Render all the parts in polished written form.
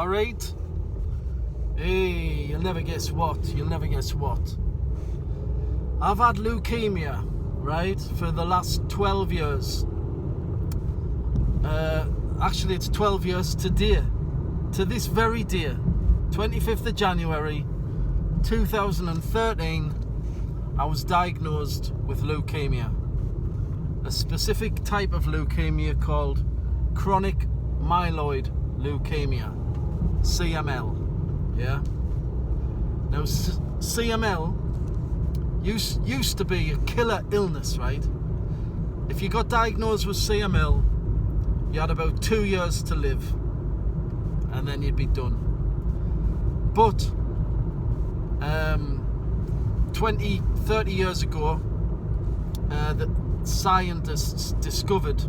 Alright? Hey, you'll never guess what. I've had leukemia, right, for the last 12 years. Actually, it's 12 years today. To this very day, 25th of January 2013, I was diagnosed with leukemia. A specific type of leukemia called chronic myeloid leukemia, CML. Yeah. Now, CML used to be a killer illness, right? If you got diagnosed with CML, you had about 2 years to live, and then you'd be done. But 20, 30 years ago, the scientists discovered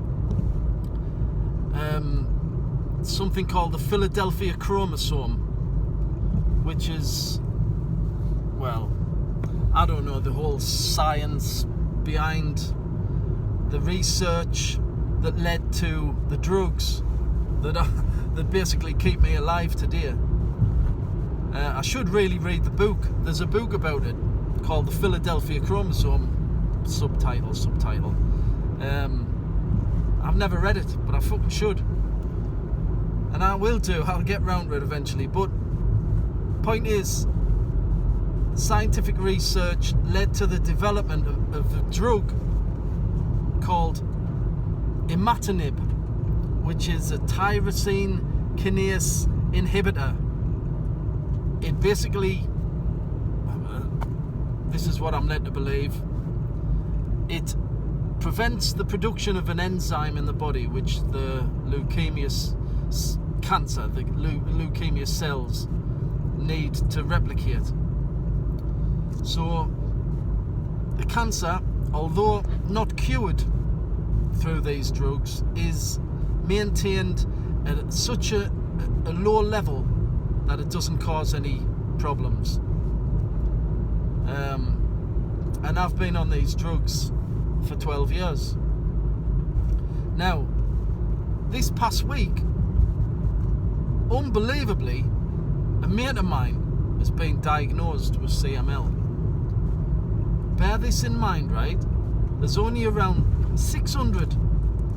something called the Philadelphia chromosome, which is, well, I don't know the whole science behind the research that led to the drugs that basically keep me alive today. I should really read the book. There's a book about it called the Philadelphia chromosome, subtitle. I've never read it, but I fucking should. And I will do. I'll get round to it eventually. But point is, scientific research led to the development of a drug called imatinib, which is a tyrosine kinase inhibitor. It basically, this is what I'm led to believe, it prevents the production of an enzyme in the body which the leukemia cells need to replicate. So the cancer, although not cured through these drugs, is maintained at such a low level that it doesn't cause any problems. And I've been on these drugs for 12 years. Now, this past week, unbelievably, a mate of mine has been diagnosed with CML. Bear this in mind, right? There's only around 600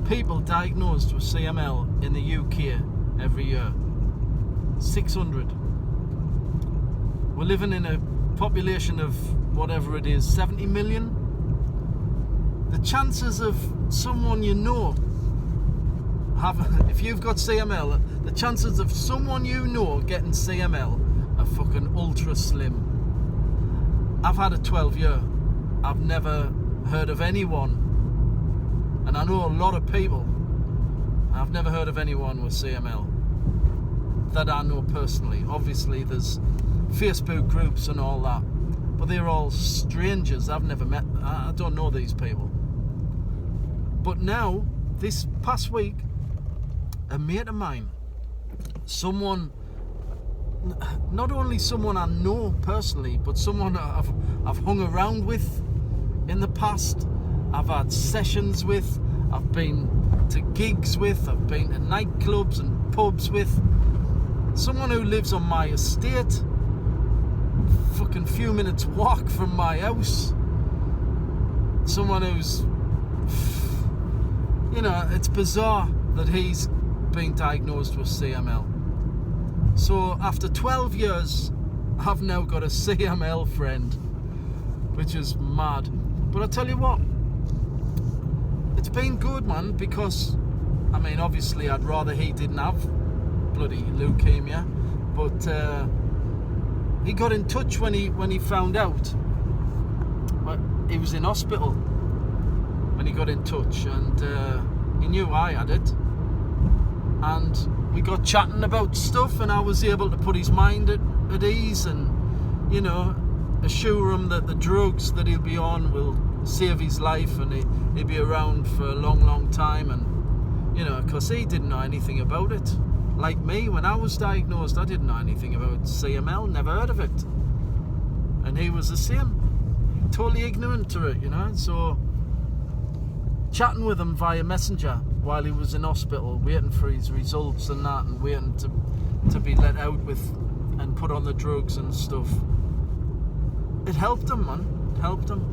people diagnosed with CML in the UK every year. 600. We're living in a population of whatever it is, 70 million. The chances of someone you know if you've got CML, the chances of someone you know getting CML are fucking ultra slim. I've had a 12 year. I've never heard of anyone, and I know a lot of people, I've never heard of anyone with CML that I know personally. Obviously there's Facebook groups and all that, but they're all strangers. I've never met, I don't know these people. But now, this past week, a mate of mine, someone, not only someone I know personally, but someone I've hung around with in the past, I've had sessions with, I've been to gigs with, I've been to nightclubs and pubs with, someone who lives on my estate, fucking few minutes walk from my house, someone who's, you know, it's bizarre that he's been diagnosed with CML. So after 12 years, I've now got a CML friend, which is mad. But I tell you what, it's been good, man, because, I mean, obviously I'd rather he didn't have bloody leukemia, but he got in touch when he found out. But he was in hospital when he got in touch, and he knew I had it, and we got chatting about stuff, and I was able to put his mind at ease, and, you know, assure him that the drugs that he'll be on will save his life, and he'll be around for a long time. And, you know, because he didn't know anything about it. Like me, when I was diagnosed, I didn't know anything about CML, never heard of it. And he was the same, totally ignorant to it, you know. So chatting with him via Messenger while he was in hospital, waiting for his results and that, and waiting to to be let out with and put on the drugs and stuff. It helped him, man. It helped him.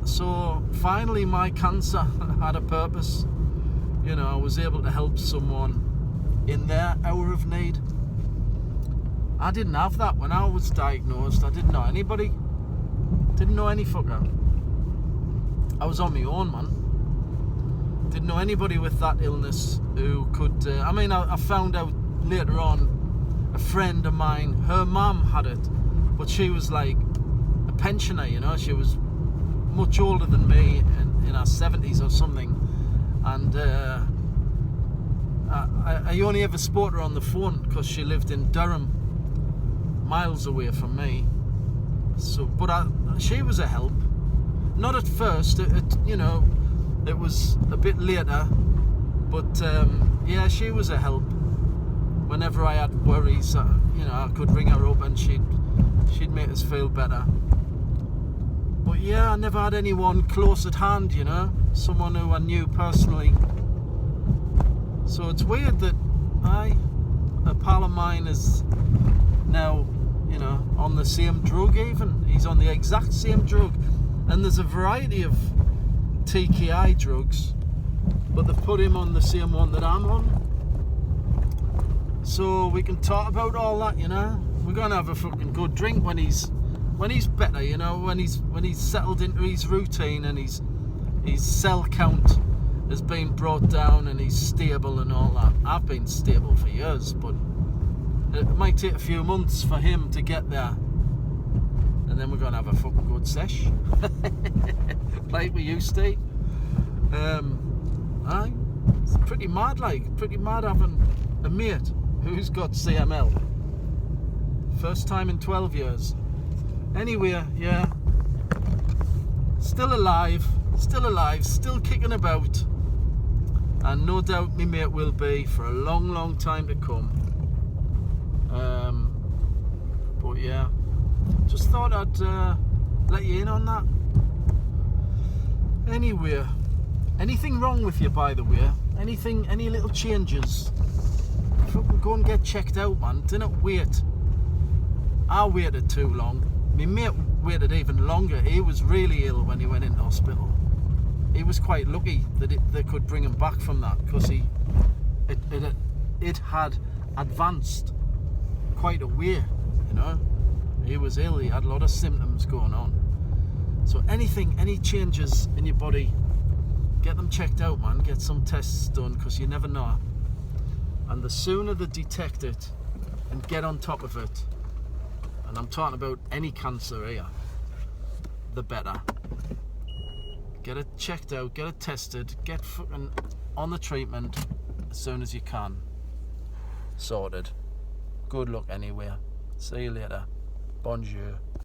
So finally my cancer had a purpose. You know, I was able to help someone in their hour of need. I didn't have that when I was diagnosed. I didn't know anybody. Didn't know any fucker. I was on my own, man. Didn't know anybody with that illness who could... I found out later on, a friend of mine, her mum had it, but she was like a pensioner, you know. She was much older than me, in her 70s or something. And I only ever spoke to her on the phone because she lived in Durham, miles away from me. So, but she was a help. Not at first, it was a bit later, but yeah, she was a help. Whenever I had worries, I could ring her up and she'd make us feel better. But yeah, I never had anyone close at hand, you know, someone who I knew personally. So it's weird that a pal of mine is now, on the same drug even. He's on the exact same drug. And there's a variety of TKI drugs, but they've put him on the same one that I'm on. So we can talk about all that, you know. We're gonna have a fucking good drink when he's better, you know, when he's settled into his routine and his cell count has been brought down and he's stable and all that. I've been stable for years, but it might take a few months for him to get there. And then we're gonna have a fucking good sesh. Like we used to. It's pretty mad having a mate who's got CML. First time in 12 years. Anyway, yeah. Still alive, still kicking about. And no doubt me mate will be for a long, long time to come. But yeah, just thought I'd let you in on that. Anyway, anything wrong with you, by the way? Any little changes? Fucking go and get checked out, man. Do not wait. I waited too long. My mate waited even longer. He was really ill when he went into hospital. He was quite lucky that they could bring him back from that, because it had advanced quite a way, you know. He was ill. He had a lot of symptoms going on. So any changes in your body, get them checked out, man. Get some tests done, because you never know. And the sooner they detect it and get on top of it, and I'm talking about any cancer here, the better. Get it checked out, get it tested, get fucking on the treatment as soon as you can. Sorted. Good luck anyway. See you later. Bonjour.